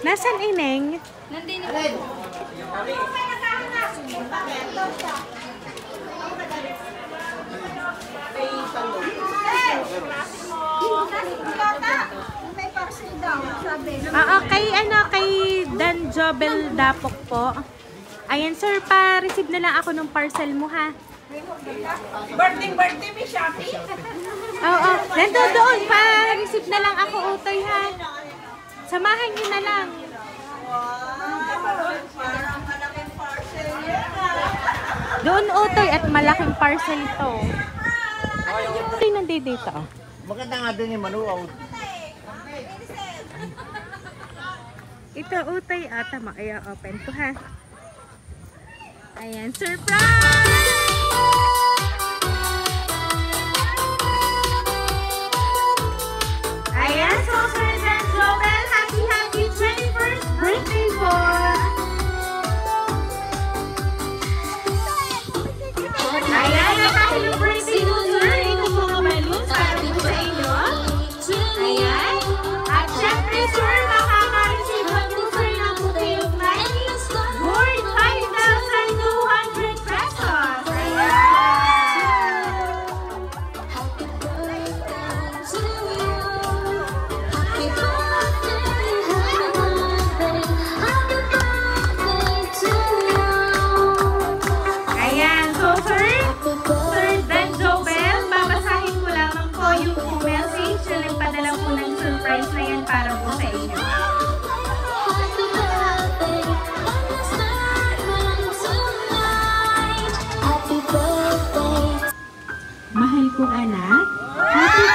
Nasaan Ineng? Nandini po. Kay kay Dan Jobel Dapok po. Ayan sir, pa-receive na lang ako ng parcel mo ha. Birthday may Shopee? Oo, nandun doon, pa-receive na lang ako utoy ha. Samahan niyo na lang. Doon utoy at malaking parcel ito. Ito yung nandito. Maganda nga din yung manuaw. Ito utoy tama. Kaya open to ha. Ayan, surprise! Ayan, so Sir Dan Jobel, happy 21st birthday po! Ayan, happy birthday po sir! Ito po mga balloons para po sa inyo. Ayan. At syempre sir, makaka-receive po sir ng bouquet of money worth 5,200 pesos. Ayan. Ayan, so sir Dan Jobel, babasahin ko lamang po yung message na nagpadala po ng surprise na yan para po sa inyo. Mahal kong anak, happy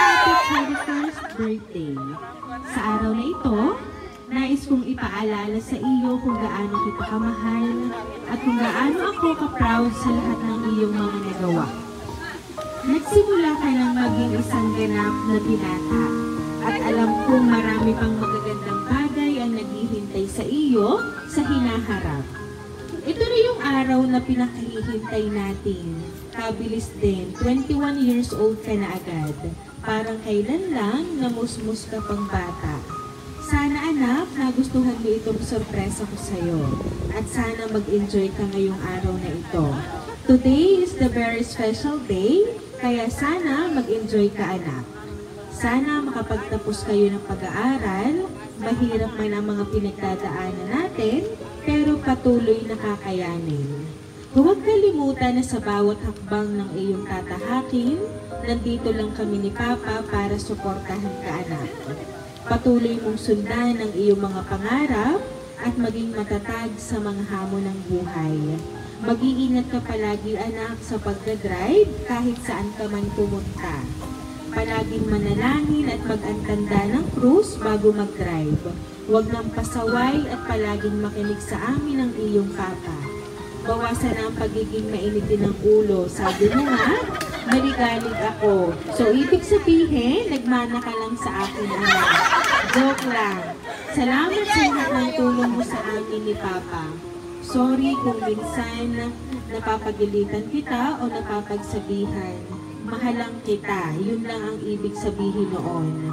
21st birthday. Sa araw na ito, nais kong ipaalala sa iyo kung gaano kita kamahal at kung gaano ako ka-proud sa lahat ng iyong mga nagawa. Nagsimula ka lang maging isang ganap na binata at alam kong marami pang magagandang bagay ang naghihintay sa iyo sa hinaharap. Ito na yung araw na pinakahihintay natin. Kabilis din, 21 years old ka na agad. Parang kailan lang namusmus ka pang bata. Sana anak, nagustuhan mo itong sorpresa ko sa'yo. At sana mag-enjoy ka ngayong araw na ito. Today is the very special day, kaya sana mag-enjoy ka anak. Sana makapagtapos kayo ng pag-aaral, mahirap man ang mga pinagdadaanan natin, pero patuloy na kakayanin. Huwag kalimutan na sa bawat hakbang ng iyong tatahakin, nandito lang kami ni Papa para suportahan ka anak. Patuloy mong sundan ang iyong mga pangarap at maging matatag sa mga hamon ng buhay. Mag-iingat ka palagi anak sa pagdadrive kahit saan ka man pumunta. Palaging manalangin at mag-antanda ng krus bago mag-drive. Huwag nang pasaway at palaging makinig sa amin ng iyong Papa. Bawasan ang pagiging mainitin ng ulo. Sabi mo nga, maligalig ako. So, ibig sabihin, nagmana ka lang sa akin, anak. Joke lang. Salamat sa lahat ng tulong mo sa amin ni Papa. Sorry kung minsan napapagalitan kita o napapagsabihan. Mahalang kita. Yun lang ang ibig sabihin noon.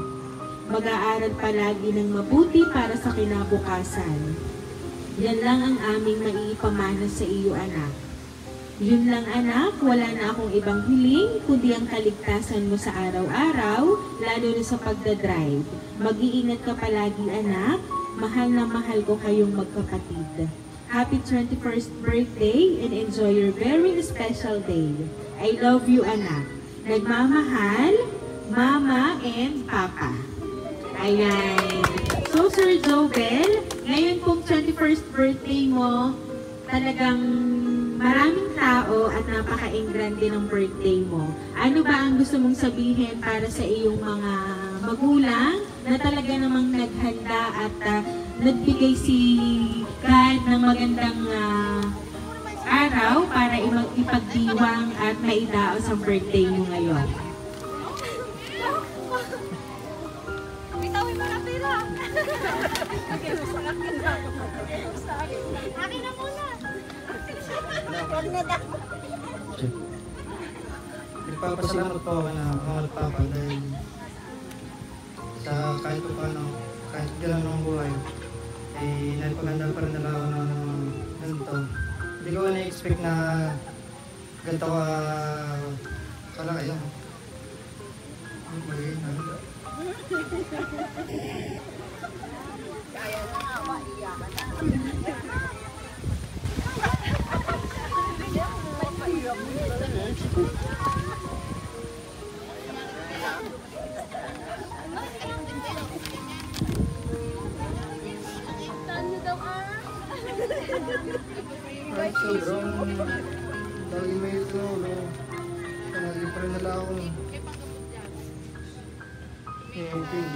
Mag-aaral palagi ng mabuti para sa kinabukasan. Yan lang ang aming maiipamana sa iyo, anak. Yun lang, anak. Wala na akong ibang hiling, kundi ang kaligtasan mo sa araw-araw, lalo na sa pagdadrive. Mag-iingat ka palagi, anak. Mahal na mahal ko kayong magkapatid. Happy 21st birthday and enjoy your very special day. I love you, anak. Nagmamahal, Mama and Papa. Ayan. So, Sir Jobel, ngayon pong 21st birthday mo, talagang maraming tao at napaka-engrande ng birthday mo. Ano ba ang gusto mong sabihin para sa iyong mga magulang na talaga namang naghanda at nagbigay si God ng magandang araw para ipagdiwang at maidaos ang birthday mo ngayon? Bitawin mo na pera. Akin na muna. Huwag na daw. Nagpapasalamat po ako na mga Papa dahil sa kahit pa paano, kahit gano'n ang buhay, ay napaganda pa rin nila ako ng ganito. Hindi ko na-expect na ganito kalaki yun. Magiging ano. Kahit sobrang lagi may ito, lagi pa rin nila ako. Okay.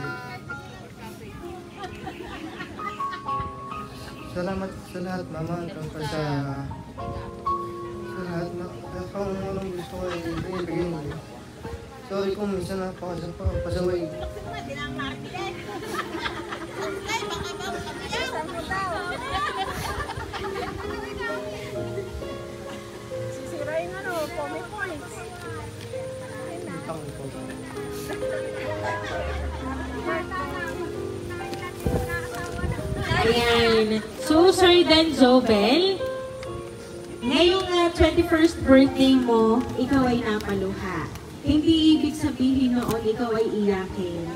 Salamat sa lahat, Mama, sa lahat na kung anong gusto ko ay ibigay mo. Sorry kung minsan napakasaway. Sisirain ano, Pomi points. Tangin ko. Ayan. So, Sir Dan Jobel, ngayong 21st birthday mo, ikaw ay napaluha. Hindi ibig sabihin noon ikaw ay iyakin.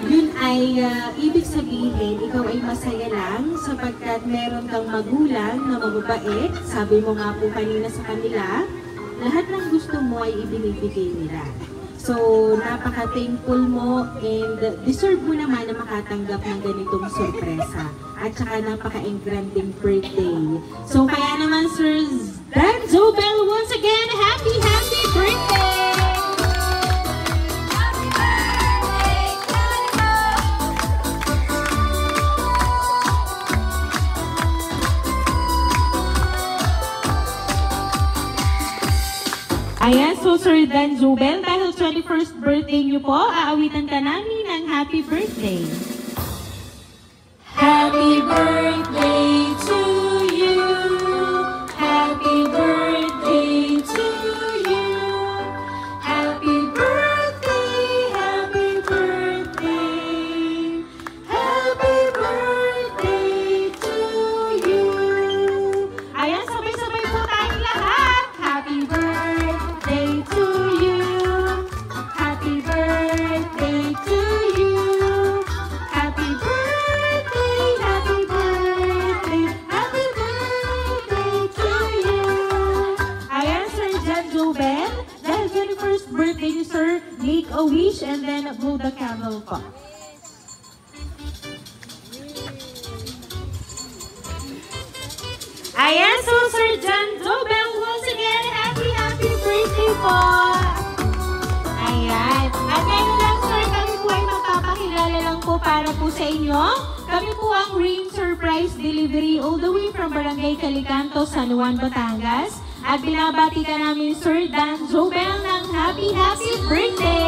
Yun ay ibig sabihin ikaw ay masaya lang sapagkat meron kang magulang na mababait. Sabi mo nga po kanina sa kanila, lahat ng gusto mo ay ibinibigay nila. So, napaka-thankful mo and deserve mo naman na makatanggap ng ganitong sorpresa. At saka napaka-engranding birthday. So, kaya naman Sir Dan Jobel, once again, happy birthday! Ayan, so Sir Dan Jobel, dahil 21st birthday niyo po, aawitan ka namin ng happy birthday. Happy birthday to you. Happy birthday to you. Happy birthday, happy birthday. Happy birthday to you. Ayan, sabay-sabay po tayong lahat. Happy birthday to you. Happy birthday to you. Happy birthday, happy birthday, happy birthday to you. Ayan, Sir Dan Jobel, dahil 21st birthday ni Sir, make a wish and then blow the candle po. Ayan, so Sir Dan Jobel, once again, happy birthday po! Ayan. At ngayon lang, sir, kami po ay magpapakilala lang po para po sa inyo. Kami po ang Rain Surprise Delivery all the way from Barangay Calicanto, San Juan, Batangas. At binabati ka namin, Sir Dan Jobel, ng happy birthday!